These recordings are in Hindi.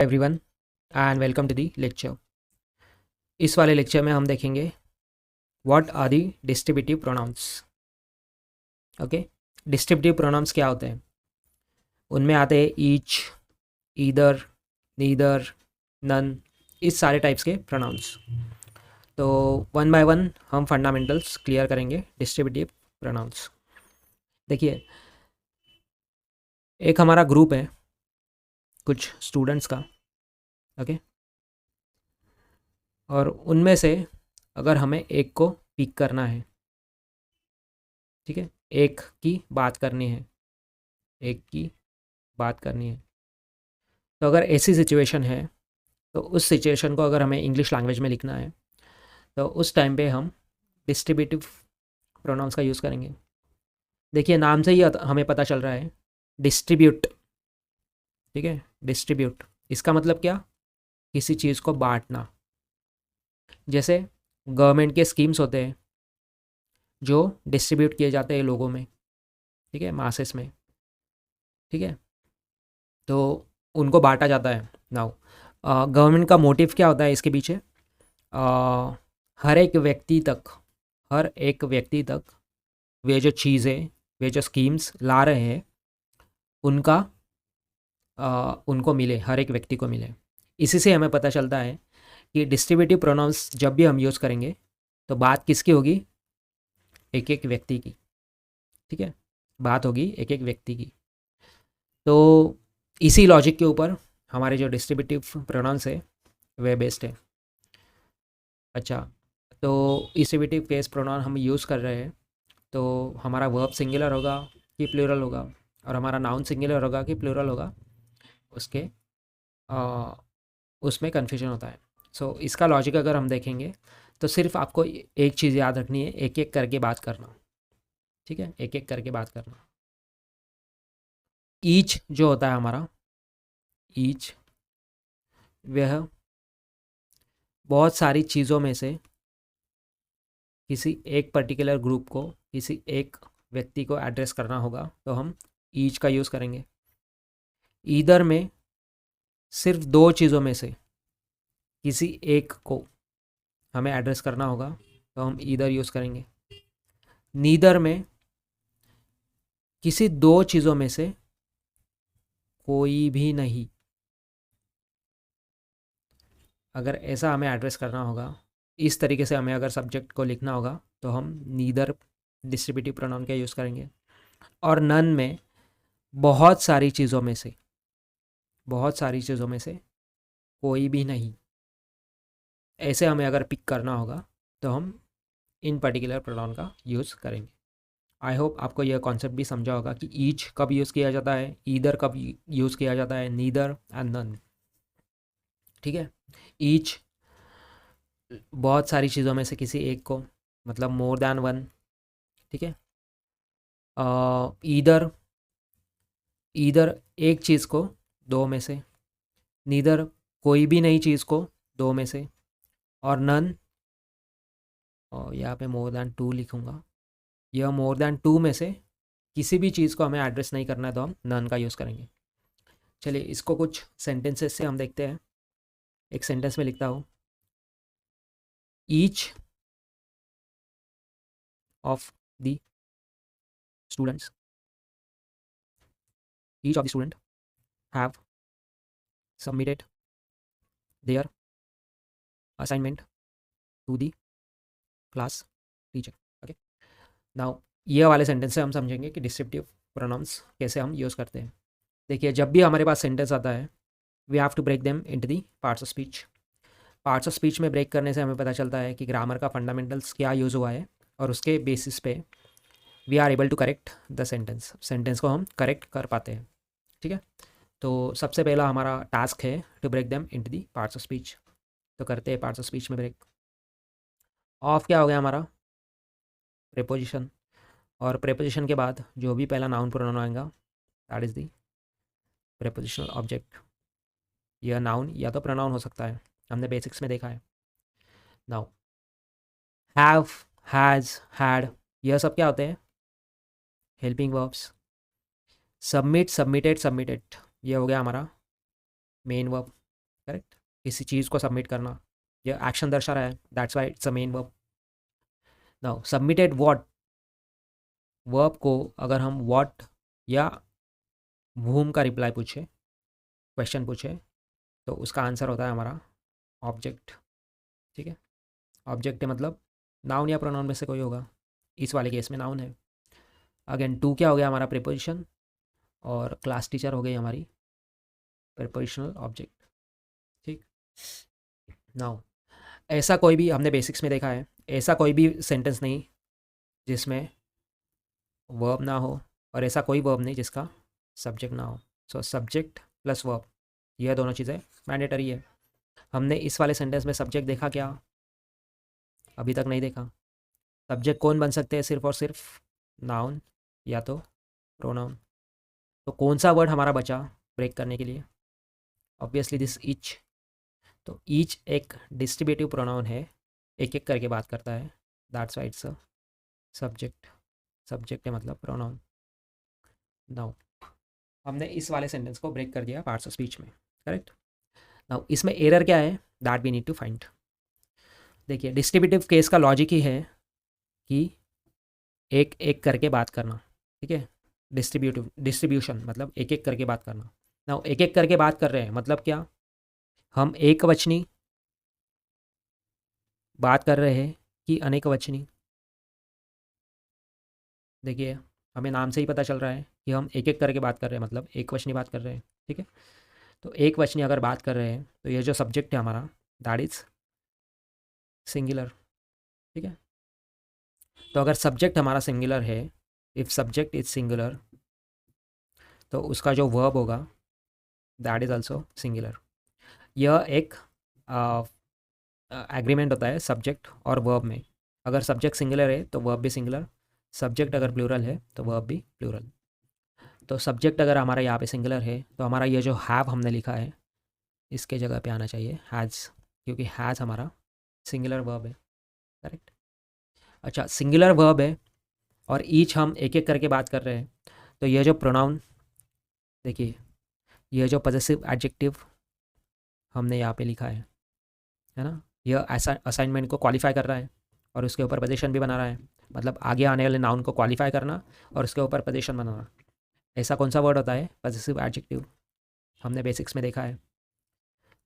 Everyone and welcome to the lecture. इस वाले लेक्चर में हम देखेंगे what are the distributive pronouns. Okay, distributive pronouns क्या होते हैं? उनमें आते हैं ईच, ईदर, नीदर, नन, इस सारे टाइप्स के प्रोनाउंस। तो वन बाय वन हम फंडामेंटल्स क्लियर करेंगे डिस्ट्रीब्यूटिव प्रोनाउंस। देखिए, एक हमारा ग्रुप है कुछ स्टूडेंट्स का, ओके, और उनमें से अगर हमें एक को पिक करना है, ठीक है, एक की बात करनी है, एक की बात करनी है, तो अगर ऐसी सिचुएशन है तो उस सिचुएशन को अगर हमें इंग्लिश लैंग्वेज में लिखना है तो उस टाइम पे हम डिस्ट्रीब्यूटिव प्रोनाउंस का यूज़ करेंगे। देखिए, नाम से ही हमें पता चल रहा है डिस्ट्रीब्यूट, ठीक है, डिस्ट्रीब्यूट इसका मतलब क्या? किसी चीज़ को बांटना। जैसे गवर्नमेंट के स्कीम्स होते हैं जो डिस्ट्रीब्यूट किए जाते हैं लोगों में, ठीक है, मासेस में, ठीक है, तो उनको बांटा जाता है। नाउ गवर्नमेंट का मोटिव क्या होता है इसके पीछे? अ, हर एक व्यक्ति तक, हर एक व्यक्ति तक वे जो चीज़ें, वे जो स्कीम्स ला रहे हैं उनका उनको मिले, हर एक व्यक्ति को मिले। इसी से हमें पता चलता है कि डिस्ट्रीब्यूटिव प्रोनाउंस जब भी हम यूज़ करेंगे तो बात किसकी होगी? एक एक व्यक्ति की, ठीक है, बात होगी एक एक व्यक्ति की। तो इसी लॉजिक के ऊपर हमारे जो डिस्ट्रीब्यूटिव प्रोनाउंस है वे बेस्ड है। अच्छा, तो डिस्ट्रीब्यूटिव केस प्रोनाउन हम यूज़ कर रहे हैं तो हमारा वर्ब सिंगुलर होगा कि प्लूरल होगा, और हमारा नाउन सिंगुलर होगा कि प्लूरल होगा, उसके आ, उसमें कन्फ्यूजन होता है। सो इसका लॉजिक अगर हम देखेंगे तो सिर्फ आपको एक चीज़ याद रखनी है, एक एक करके बात करना, ठीक है, एक एक करके बात करना। ईच जो होता है हमारा, ईच वह बहुत सारी चीज़ों में से किसी एक पर्टिकुलर ग्रुप को, किसी एक व्यक्ति को एड्रेस करना होगा तो हम ईच का यूज़ करेंगे। ईदर में सिर्फ दो चीज़ों में से किसी एक को हमें एड्रेस करना होगा तो हम ईदर यूज़ करेंगे। नीदर में किसी दो चीज़ों में से कोई भी नहीं, अगर ऐसा हमें एड्रेस करना होगा, इस तरीके से हमें अगर सब्जेक्ट को लिखना होगा तो हम नीदर डिस्ट्रीब्यूटिव प्रोनाउन का यूज़ करेंगे। और नन में बहुत सारी चीज़ों में से, बहुत सारी चीज़ों में से कोई भी नहीं, ऐसे हमें अगर पिक करना होगा तो हम इन पर्टिकुलर प्रोनाउन का यूज़ करेंगे। आई होप आपको यह कॉन्सेप्ट भी समझा होगा कि ईच कब यूज़ किया जाता है, ईदर कब यूज़ किया जाता है, नीदर एंड नन, ठीक है। ईच बहुत सारी चीज़ों में से किसी एक को, मतलब मोर देन वन, ठीक है। ईदर, ईदर एक चीज़ को दो में से, नीदर कोई भी नई चीज़ को दो में से, और नन, और यहाँ पे मोर देन टू लिखूँगा, यह मोर देन टू में से किसी भी चीज़ को हमें एड्रेस नहीं करना है तो हम नन का यूज़ करेंगे। चलिए इसको कुछ सेंटेंसेस से हम देखते हैं। एक सेंटेंस में लिखता हूँ, each of the students, each of the student have submitted their assignment to the class teacher. Okay, now ये वाले सेंटेंस से हम समझेंगे कि डिस्क्रिप्टिव प्रोनाउंस कैसे हम यूज़ करते हैं। देखिए, जब भी हमारे पास सेंटेंस आता है we have to break them into the parts of speech. Parts of speech में ब्रेक करने से हमें पता चलता है कि ग्रामर का फंडामेंटल्स क्या यूज़ हुआ है, और उसके बेसिस पे we are able to correct the sentence, sentence को हम करेक्ट कर पाते हैं, ठीक है। तो सबसे पहला हमारा टास्क है to break them into the parts of speech. तो करते हैं पार्ट्स ऑफ स्पीच में ब्रेक। ऑफ क्या हो गया हमारा? प्रेपोजिशन, और प्रेपोजिशन के बाद जो भी पहला नाउन प्रोनाउन आएगा that is the prepositional object. यह नाउन या तो प्रोनाउन हो सकता है, हमने बेसिक्स में देखा है। नाउ हैव, हैज़, हैड, यह सब क्या होते हैं? Helping verbs. Submit, submitted, submitted, यह हो गया हमारा मेन वर्ब। करेक्ट। किसी चीज़ को सबमिट करना, ये एक्शन दर्शा रहा है, that's why it's a main verb. Now submitted what, verb को अगर हम व्हाट या whom का रिप्लाई पूछे, क्वेश्चन पूछे, तो उसका आंसर होता है हमारा ऑब्जेक्ट। ठीक है, ऑब्जेक्ट है मतलब नाउन या प्रोनाउन में से कोई होगा, इस वाले केस में नाउन है। अगेन टू क्या हो गया हमारा प्रीपोजिशन, और क्लास टीचर हो गई हमारी प्रीपोजिशनल ऑब्जेक्ट। ठीक, नाउ ऐसा कोई भी, हमने बेसिक्स में देखा है, ऐसा कोई भी सेंटेंस नहीं जिसमें वर्ब ना हो, और ऐसा कोई वर्ब नहीं जिसका सब्जेक्ट ना हो। सो सब्जेक्ट प्लस वर्ब, यह दोनों चीज़ें मैंडेटरी है। हमने इस वाले सेंटेंस में सब्जेक्ट देखा क्या? अभी तक नहीं देखा। सब्जेक्ट कौन बन सकते हैं? सिर्फ और सिर्फ नाउन या तो प्रोनाउन। तो कौन सा वर्ड हमारा बचा ब्रेक करने के लिए? Obviously this each. तो ईच एक डिस्ट्रीब्यूटिव प्रोनाउन है, एक एक करके बात करता है, that's why it's a subject. Subject है मतलब प्रोनाउन। नाउ हमने इस वाले सेंटेंस को ब्रेक कर दिया पार्ट्स ऑफ स्पीच में, करेक्ट। नाउ इसमें एरर क्या है, that we need to find. देखिए डिस्ट्रीब्यूटिव केस का लॉजिक ही है कि एक एक करके बात करना, ठीक है। डिस्ट्रीब्यूशन मतलब एक एक करके बात करना। नाउ एक एक करके बात कर रहे हैं मतलब क्या, हम एक वचनी बात कर रहे हैं कि अनेक वचनी? देखिए हमें नाम से ही पता चल रहा है कि हम एक एक करके बात कर रहे हैं, मतलब एक वचनी बात कर रहे हैं, ठीक है। तो एक वचनी अगर बात कर रहे हैं तो ये जो सब्जेक्ट है हमारा, दैट इज सिंगुलर, ठीक है। तो अगर सब्जेक्ट हमारा सिंगुलर है, इफ़ सब्जेक्ट इज सिंगुलर, तो उसका जो वर्ब होगा दैट इज़ आल्सो सिंगुलर। यह एक एग्रीमेंट होता है सब्जेक्ट और वर्ब में। अगर सब्जेक्ट सिंगुलर है तो वर्ब भी सिंगुलर, सब्जेक्ट अगर प्लूरल है तो वर्ब भी प्लूरल। तो सब्जेक्ट अगर हमारा यहाँ पे सिंगुलर है तो हमारा ये जो हैव हमने लिखा है इसके जगह पे आना चाहिए हैज़, क्योंकि हैज़ हमारा सिंगुलर वर्ब है, करेक्ट। अच्छा सिंगुलर वर्ब है और ईच हम एक एक करके बात कर रहे हैं, तो ये जो प्रोनाउन, देखिए ये जो पॉजेसिव एडजेक्टिव हमने यहाँ पे लिखा है ना, यह ऐसा असाइनमेंट को क्वालिफाई कर रहा है और उसके ऊपर पोजीशन भी बना रहा है। मतलब आगे आने वाले नाउन को क्वालिफाई करना और उसके ऊपर पोजीशन बनाना, ऐसा कौन सा वर्ड होता है? पॉजेसिव एडजेक्टिव, हमने बेसिक्स में देखा है।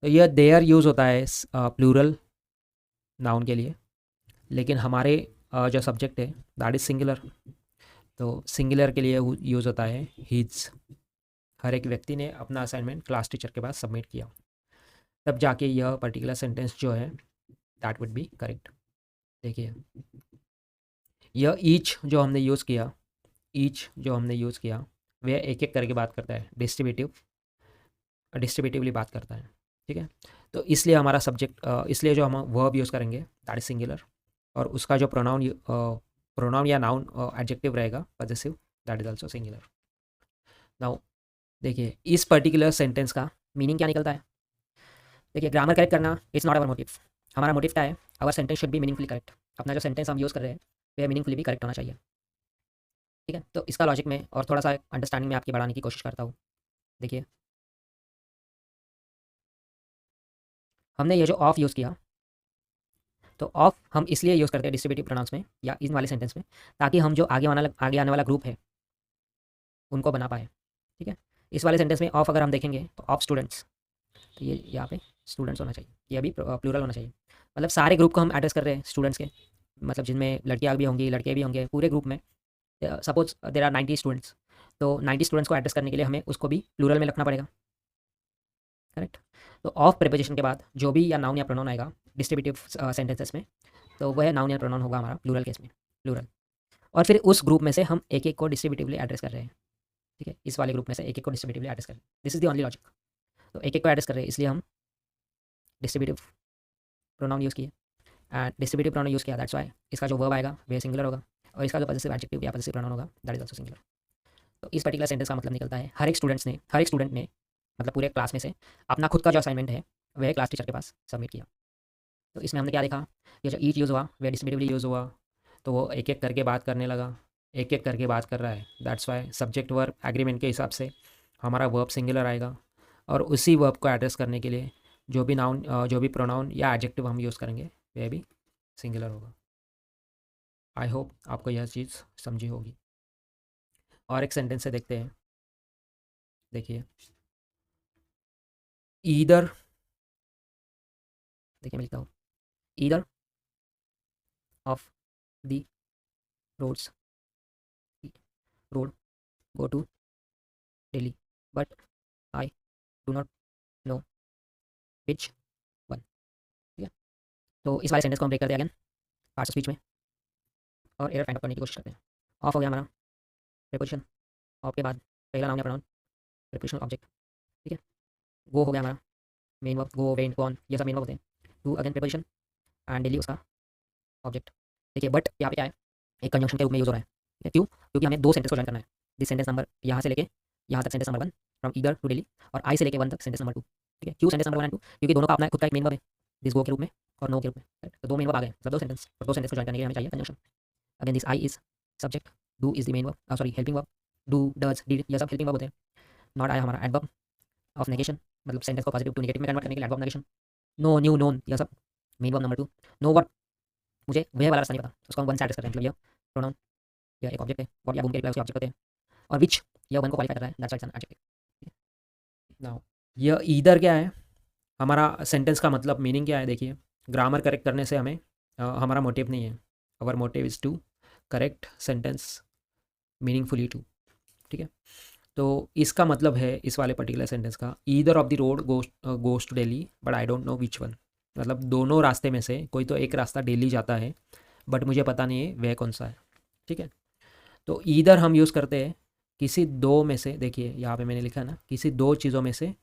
तो यह देयर यूज़ होता है प्लूरल नाउन के लिए, लेकिन हमारे जो सब्जेक्ट है दैट इज सिंगुलर, तो सिंगुलर के लिए यूज़ होता है हीज। हर एक व्यक्ति ने अपना असाइनमेंट क्लास टीचर के पास सबमिट किया, तब जाके यह पर्टिकुलर सेंटेंस जो है दैट वुड बी करेक्ट। देखिए यह ईच जो हमने यूज़ किया, ईच जो हमने यूज़ किया वह एक एक करके बात करता है, डिस्ट्रीब्यूटिवली बात करता है, ठीक है। तो इसलिए हमारा सब्जेक्ट, इसलिए जो हम वर्ब यूज़ करेंगे दैट इज सिंगुलर, और उसका जो प्रोनाउन या नाउन एडजेक्टिव रहेगा possessive, that is also singular. Now देखिए इस पर्टिकुलर सेंटेंस का मीनिंग क्या निकलता है। देखिए ग्रामर करेक्ट करना इट्स नॉट अवर मोटिव। हमारा मोटिव क्या है? Our sentence should be meaningfully correct. अपना जो सेंटेंस हम यूज़ कर रहे हैं वह मीनिंगफुली भी करेक्ट होना चाहिए, ठीक है। तो इसका लॉजिक में और थोड़ा सा अंडरस्टैंडिंग में आपकी बढ़ाने की कोशिश करता हूँ। देखिए हमने ये जो ऑफ यूज़ किया, तो ऑफ हम इसलिए यूज़ करते हैं डिस्ट्रीब्यूटिव प्रोनाउंस में या इन वाले सेंटेंस में, ताकि हम जो आगे आने वाला ग्रुप है उनको बना पाए, ठीक है। इस वाले सेंटेंस में ऑफ अगर हम देखेंगे तो ऑफ स्टूडेंट्स, तो ये यहाँ पे स्टूडेंट्स होना चाहिए, ये अभी प्लूरल होना चाहिए। मतलब सारे ग्रुप को हम एड्रेस कर रहे हैं स्टूडेंट्स के, मतलब जिनमें लड़कियाँ भी होंगी लड़के भी होंगे, पूरे ग्रुप में सपोज देर आर 90 स्टूडेंट्स, तो 90 स्टूडेंट्स को एड्रेस करने के लिए हमें उसको भी प्लूरल में रखना पड़ेगा, करेक्ट। तो ऑफ प्रीपोजिशन के बाद जो भी या नाउन या प्रोनाउन आएगा डिस्ट्रीब्यूटिव सेंटेंसेस में, तो वह नाउन या प्रोनाउन होगा हमारा प्लूरल केस में, प्लूरल। और फिर उस ग्रुप में से हम एक एक को डिस्ट्रीब्यूटिवली एड्रेस कर रहे हैं, ठीक है। इस वाले ग्रुप में से एक एक को डिस्ट्रीब्यूटिवली एड्रेस कर रहे हैं, this is the only logic. तो एक एक को एड्रेस कर रहे हैं इसलिए हम डिस्ट्रीब्यूटिव प्रोनाउन यूज़ किए, एंड डिस्ट्रीब्यूटिव प्रोनाउन यूज़ किया, दैट्स वाई इसका जो वर्ब आएगा वह सिंगुलर होगा, और इसका जो पॉजेसिव एडजेक्टिव या पॉजेसिव प्रोनाउन होगा दैट इज आल्सो सिंगुलर। तो इस पर्टिकुलर सेंटेंस का मतलब निकलता है हर एक स्टूडेंट ने मतलब पूरे क्लास में से अपना खुद का जो असाइनमेंट है वह क्लास टीचर के पास सबमिट किया। तो इसमें हमने क्या देखा, ये जो ईच यूज़ हुआ वह डिस्ट्रीब्यूटिवली यूज़ हुआ, तो वो एक एक करके बात करने लगा, एक एक करके बात कर रहा है, that's why subject verb agreement के हिसाब से हमारा वर्ब सिंगुलर आएगा, और उसी वर्ब को एड्रेस करने के लिए जो भी नाउन जो भी प्रोनाउन या एडजेक्टिव हम यूज़ करेंगे वह भी सिंगुलर होगा। आई होप आपको यह चीज़ समझी होगी। और एक सेंटेंस से देखते हैं। देखिए, ईदर, देखिए मैं लिखता हूँ, either of the roads road go to Delhi, but I do not know which one. ठीक है, तो इस वाले सेंटेंस को हम ब्रेक करते हैं अगेन पार्ट्स ऑफ स्पीच में और एरर फाइंड आउट करने की कोशिश करते हैं। ऑफ हो गया हमारा प्रीपोजिशन, ऑफ के बाद पहला नाउन या प्रोनाउन, प्रीपोजिशनल ऑब्जेक्ट। ठीक है, गो हो गया हमारा main verb, go went gone ये सब मेन वर्ब होते हैं। To again preposition and Delhi उसका ऑब्जेक्ट। देखिए बट यहाँ पे क्या है, एक कंजंक्शन के रूप में यूज हो रहा है। ठीक है, क्यों? क्योंकि हमें दो सेंटेंस को ज्वाइन करना है। दिस सेंटेंस नंबर यहाँ से लेके यहाँ तक sentence number 1 from either to Delhi, और आई से लेके 1 तक सेंटेंस नंबर 2। ठीक है, क्यों सेंटेंस नंबर 1 एंड 2? क्योंकि दोनों का अपना खुद का एक मेन वर्ब है, दिस गो के रूप में और नो के रूप में। right? तो दो मेन वर्ब आ गए, मतलब दो सेंटेंस, और दो सेंटेंस को ज्वाइन करने के लिए हमें चाहिए conjunction. Again this I is subject, do is the main verb, sorry helping verb, do does did ये सब हेल्पिंग वर्ब होते हैं। नॉट आई हमारा एडवर्ब ऑफ नेगेशन, मतलब सेंटेंस को पॉजिटिव टू नेगेटिव में कन्वर्ट करने के लिए adverb negation. Know knew known यह सब main verb number 2। Know what, मुझे वह वाला रास्ता नहीं पता, उसको हम वन से एड्रेस कर रहे हैं, मतलब यह प्रोनाउन, यह एक ऑब्जेक्ट है, व्हाट या बूम के रिप्लाई उसके ऑब्जेक्ट होते हैं, और विच यह वन को क्वालिफाई कर रहा है, that's why it's an adjective. Now यह ईदर क्या है, हमारा सेंटेंस का मतलब मीनिंग क्या है। देखिए, ग्रामर करेक्ट करने से हमें हमारा मोटिव नहीं है, our motive is to correct sentence meaningfully to. ठीक है, तो इसका मतलब है इस वाले पर्टिकुलर सेंटेंस का, either of the road goes to Delhi but I don't know which one, मतलब दोनों रास्ते में से कोई तो एक रास्ता दिल्ली जाता है बट मुझे पता नहीं है वह कौन सा है। ठीक है, तो ईदर हम यूज़ करते हैं किसी दो में से, देखिए यहाँ पे मैंने लिखा है ना, किसी दो चीज़ों में से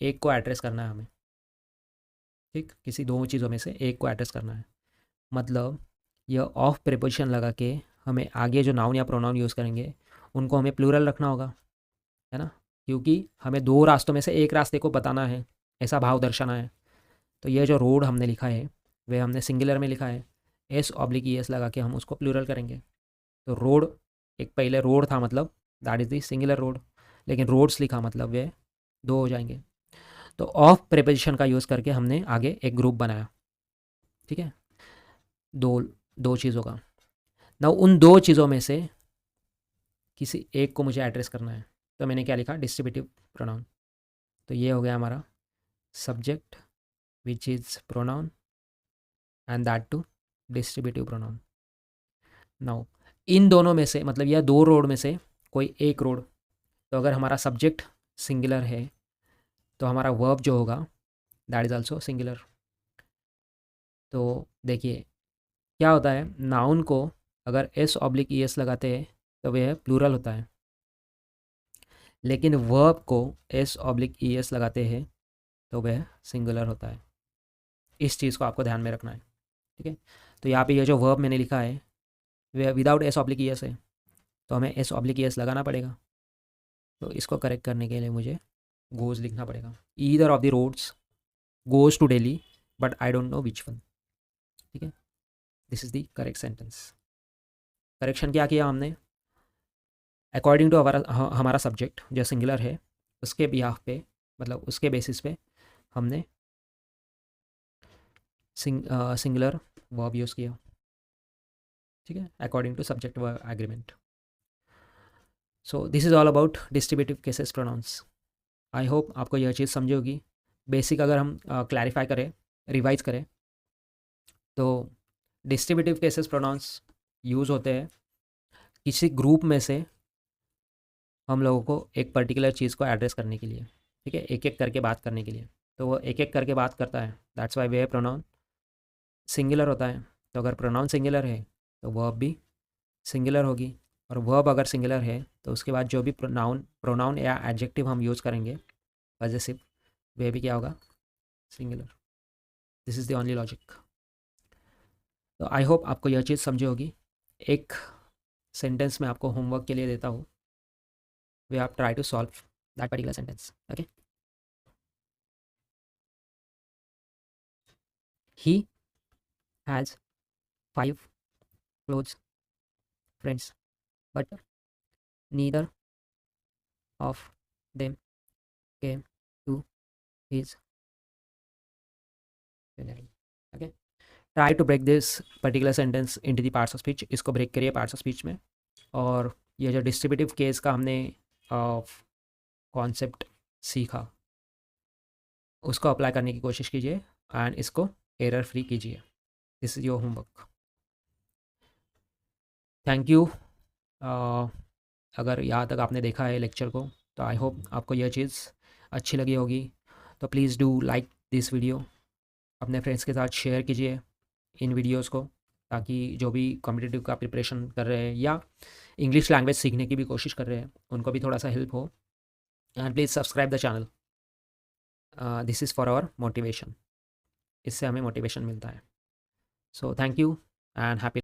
एक को एड्रेस करना है हमें। ठीक, किसी दो चीज़ों में से एक को एड्रेस करना है, मतलब यह ऑफ प्रीपोजिशन लगा के हमें आगे जो नाउन या प्रोनाउन यूज़ करेंगे उनको हमें प्लूरल रखना होगा, है ना, क्योंकि हमें दो रास्तों में से एक रास्ते को बताना है, ऐसा भाव दर्शाना है। तो ये जो रोड हमने लिखा है वह हमने सिंगुलर में लिखा है, एस ऑब्लिक ई एस लगा के हम उसको प्लूरल करेंगे। तो रोड, एक पहले रोड था मतलब that is the singular road, लेकिन रोड्स लिखा मतलब वे दो हो जाएंगे। तो ऑफ प्रीपोजिशन का यूज़ करके हमने आगे एक ग्रुप बनाया। ठीक है, दो दो चीज़ों का। ना उन दो चीज़ों में से किसी एक को मुझे एड्रेस करना है, तो मैंने क्या लिखा, डिस्ट्रीब्यूटिव प्रोनाउन। तो ये हो गया हमारा subject which is pronoun and that to distributive pronoun. Now इन दोनों में से, मतलब यह दो रोड में से कोई एक रोड, तो अगर हमारा सब्जेक्ट सिंगुलर है तो हमारा वर्ब जो होगा दैट इज़ आल्सो सिंगुलर। तो देखिए क्या होता है, नाउन को अगर एस ऑब्लिक ई एस लगाते हैं तो वह प्लूरल होता है, लेकिन वर्ब को एस ऑब्लिक ई एस लगाते हैं तो वह सिंगुलर होता है। इस चीज़ को आपको ध्यान में रखना है। ठीक है, तो यहाँ पे ये जो वर्ब मैंने लिखा है वह without S oblique E S है, तो हमें एस ऑब्लिक ई एस लगाना पड़ेगा। तो इसको करेक्ट करने के लिए मुझे गोज लिखना पड़ेगा, either of the roads goes to Delhi but I don't know which one. ठीक है, this is the correct sentence. Correction क्या किया हमने, अकॉर्डिंग टू हमारा सब्जेक्ट जो सिंगुलर है उसके बिहाफ पे, मतलब उसके बेसिस पे हमने सिंगुलर वर्ब यूज़ किया। ठीक है, according to subject verb agreement. So this is all about distributive cases pronouns. I hope आपको यह चीज़ समझी होगी। बेसिक अगर हम क्लैरिफाई करें, रिवाइज करें, तो डिस्ट्रीब्यूटिव केसेस प्रोनाउंस यूज़ होते हैं किसी ग्रुप में से हम लोगों को एक पर्टिकुलर चीज़ को एड्रेस करने के लिए। ठीक है, एक एक करके बात करने के लिए, तो वो एक एक करके बात करता है, that's why way pronoun singular होता है। तो अगर प्रोनाउन सिंगुलर है तो वर्ब भी सिंगुलर होगी, और वर्ब अगर सिंगुलर है तो उसके बाद जो भी प्रोनाउन प्रोनाउन या एडजेक्टिव हम यूज़ करेंगे पॉजेसिव, वे भी क्या होगा, singular. This is the only logic. तो आई होप आपको यह चीज़ समझी होगी। एक सेंटेंस में आपको होमवर्क के लिए देता हूँ, वे आप try to solve that particular sentence. Okay, he has 5 close friends but neither of them came to his okay, try to break this particular sentence into the parts of speech, इसको ब्रेक करिए पार्ट्स ऑफ स्पीच में। और ये जो डिस्ट्रीब्यूटिव केस का हमने कॉन्सेप्ट सीखा उसको अप्लाई करने की कोशिश कीजिए एंड इसको एरर फ्री कीजिए। This is your homework. Thank you. अगर यहाँ तक आपने देखा है लेक्चर को तो आई होप आपको यह चीज़ अच्छी लगी होगी। तो please do like this video, अपने फ्रेंड्स के साथ शेयर कीजिए इन वीडियोस को, ताकि जो भी कॉम्पिटिटिव का प्रिपरेशन कर रहे हैं या इंग्लिश लैंग्वेज सीखने की भी कोशिश कर रहे हैं उनको भी थोड़ा सा हेल्प हो। And please subscribe the channel, this is for our motivation, इससे हमें मोटिवेशन मिलता है। So thank you and happy